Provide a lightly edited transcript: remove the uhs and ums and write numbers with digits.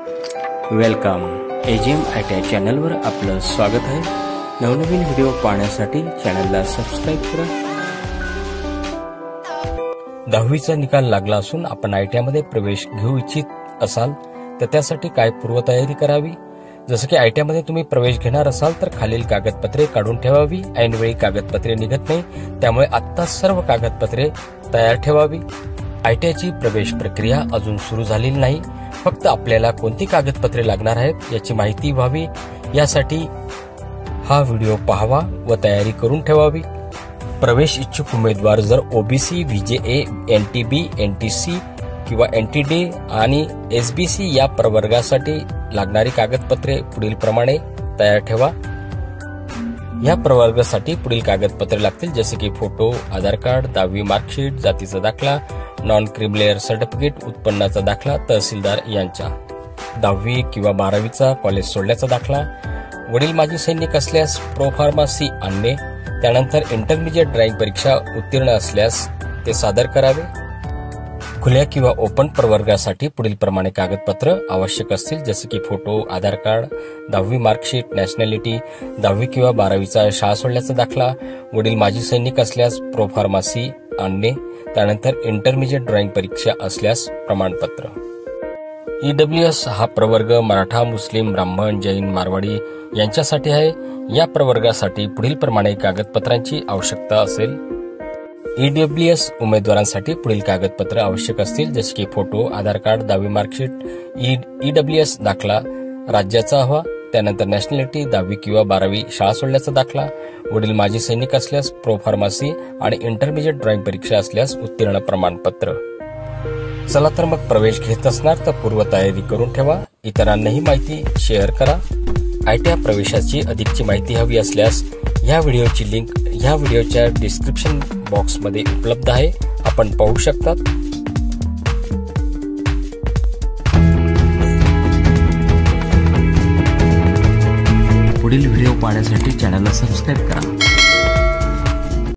Welcome AGM IT चॅनलवर आपलं स्वागत आहे। नवनवीन व्हिडिओ पाहण्यासाठी चॅनलला सबस्क्राइब करा। 10वीचा निकाल लागला असून आपण आयटीमध्ये प्रवेश घेऊ इच्छित असाल तर त्यासाठी काय पूर्वतयारी करावी। जसं की आयटीमध्ये तुम्ही प्रवेश घेणार असाल तर खालील कागदपत्रे काढून ठेवावी। ऐनवेळी कागदपत्रे निघत नाही, त्यामुळे आता सर्व कागदपत्रे तयार ठेवावी। आयटीची प्रवेश प्रक्रिया अजून सुरू झालेली नाही, फक्त आपल्याला कोणती कागदपत्रे लागणार आहेत याची माहिती व्हावी, यासाठी हा व्हिडिओ पाहावा व तयारी करून ठेवावी। प्रवेश इच्छुक उमेदवार जर ओबीसी, व्हीजेए, एनटीबी, एनटीसी किंवा एनटीडी आणि एसबीसी या प्रवर्गासाठी लागणारी कागदपत्रे पुढील प्रमाणे तयार ठेवा। या प्रवर्गासाठी पुढील कागदपत्रे लागतील, जसे की फोटो, आधार कार्ड, 10वी मार्कशीट, जातीचा दाखला, नॉन क्रिमिलेअर सर्टिफिकेट, उत्पन्नाचा दाखला, तहसीलदार यांचा, 10वी किंवा 12वीचा कॉलेज सोडल्याचा दाखला, वडील माजी सैनिक असल्यास प्रोफार्मसी आणणे, त्यानंतर इंटरमिजिएट ड्राइंग परीक्षा उत्तीर्ण असल्यास ते सादर करावे। खुल्या किंवा ओपन प्रवर्गासाठी पुढील प्रमाणे कागदपत्र आवश्यक असतील, जसे की फोटो, आधार कार्ड, 10वी मार्कशीट, नॅशनॅलिटी, 10वी किंवा 12वीचा शाळा सोडल्याचा दाखला, वडील माजी सैनिक असल्यास प्रोफार्मसी आणणे, त्यानंतर इंटरमिजिएट ड्राइंग परीक्षा असल्यास प्रमाणपत्र। ईडब्ल्यूएस हा प्रवर्ग मराठा, मुस्लिम, ब्राह्मण, जैन, मारवाडी यांच्यासाठी आहे। या प्रवर्गासाठी पुढील प्रमाणे कागदपत्रांची आवश्यकता असेल। ईडब्ल्यूएस उमेदवारांसाठी पुढील कागदपत्र आवश्यक असतील, जसे की फोटो, आधार कार्ड, 10वी मार्कशीट, ईडब्ल्यूएस दाखला राज्याचा हवा, त्यानंतर नॅशनॅलिटी, 10वी किंवा 12वी शाळा सोडल्याचा दाखला, वडील माजी सैनिक असल्यास प्रोफार्मसी आणि इंटरमिजिएट ड्राइंग परीक्षा असल्यास उत्तीर्ण प्रमाणपत्र। चला तर मग प्रवेश घेत असणार तर पूर्वतयारी करून ठेवा, इतरांनाही माहिती शेअर करा। आयटीआय प्रवेशाची अधिकची माहिती हवी असल्यास या व्हिडिओची लिंक या व्हिडिओच्या डिस्क्रिप्शन बॉक्समध्ये उपलब्ध आहे, आपण पाहू शकता। पुढील व्हिडिओ पाहण्यासाठी चॅनलला सबस्क्राइब करा।